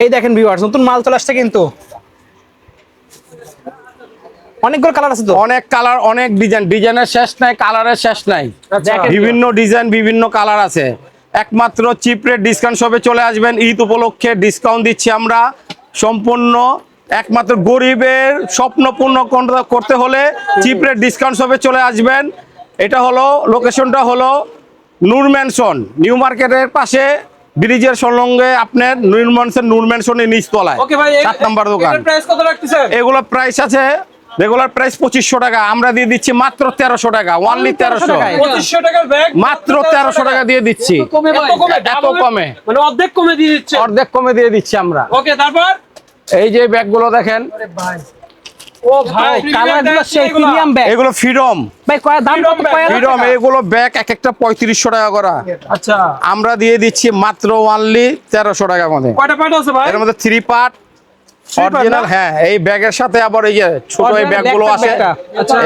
এই দেখেন ভিউয়ার্স, নতুন মাল চলে আসছে কিন্তু অনেকগুলো কালার আছে তো, অনেক কালার, অনেক ডিজাইন, ডিজাইনের শেষ নাই, কালারের শেষ নাই। দেখেন বিভিন্ন ডিজাইন, বিভিন্ন কালার আছে। একমাত্র চিপ রেট ডিসকাউন্ট শপে চলে আসবেন। ঈদ উপলক্ষে ডিসকাউন্ট দিচ্ছি আমরা সম্পূর্ণ। একমাত্র গরিবের স্বপ্ন পূর্ণ করতে হলে চিপ রেট ডিসকাউন্ট শপে চলে আসবেন। এটা হলো লোকেশনটা হলো নূর ম্যানশন, নিউ মার্কেটের পাশে ব্রিজের সংলগ্নে আপনার নূর ম্যানশনের নিচতলায়। ওকে ভাই, 7 নাম্বার দোকান। এটার প্রাইস কত রাখতেছেন? এগুলো প্রাইস আছে রেগুলার প্রাইস 2500 টাকা, আমরা দিয়ে দিচ্ছি মাত্র 1300 টাকা, অনলি 1300। 2500 টাকার ব্যাগ মাত্র 1300 টাকা দিয়ে দিচ্ছি। এত কমে এত কমে, মানে অর্ধেক কমে দিয়ে দিচ্ছে। অর্ধেক কমে দিয়ে দিচ্ছি আমরা। ওকে, তারপর এই যে ব্যাগগুলো দেখেন, ও ভাই কালারগুলো সেই প্রিমিয়াম ব্যাগ এগুলো ফ্রিডম। ভাই, কয় দাম কত? ফ্রিডম এগুলো ব্যাগ এক একটা 3500 টাকা করা, আচ্ছা, আমরা দিয়ে দিচ্ছি মাত্র অনলি 1300 টাকার মধ্যে। কয়টা পার্ট আছে ভাই? এর মধ্যে 3 পার্ট অরিজিনাল। হ্যাঁ, এই ব্যাগের সাথে আবার এই যে ছোট এই ব্যাগগুলো আছে,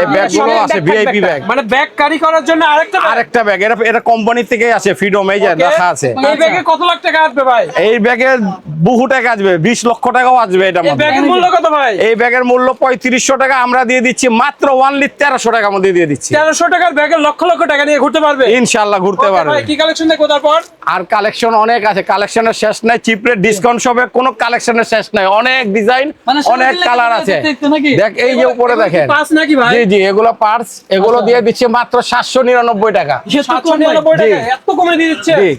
এই ব্যাগগুলো আছে ভিআইপি ব্যাগ। মানে ব্যাগ ক্যারি করার জন্য আরেকটা ব্যাগ, এটা কোম্পানি থেকে আছে ফ্রিডম, এই যে লেখা আছে। এই ব্যাগে কত লাখ টাকা আসবে ভাই? এই ব্যাগে বহু টাকা আসবে, 20 লক্ষ টাকাও আসবে এটার এই মধ্যে। ব্যাগের মূল্য কত ভাই? এই ব্যাগের মূল্য 3500 টাকা, আমরা দিয়ে দিচ্ছি মাত্র অনলি 1300 টাকার মধ্যে দিয়ে দিচ্ছি। 1300 টাকার ব্যাগে লক্ষ লক্ষ টাকা নিয়ে ঘুরতে পারবে ইনশাআল্লাহ ঘুরতে ওকে পারবে। ভাই, কি কালেকশন দেখবো তারপর? আর কালেকশন অনেক আছে, কালেকশনের শেষ নাই। চিপ রেট ডিসকাউন্ট শপে কোনো কালেকশনের শেষ নাই, অনেক ডিজাইন, অনেক কালার আছে। দেখ এই যে উপরে দেখেন, পাঁচ নাকি ভাই? জি জি, এগুলো পার্টস, এগুলো দিয়ে দিচ্ছে মাত্র 799 টাকা। 799 টাকা, এত কমে দিয়ে দিচ্ছে। জি।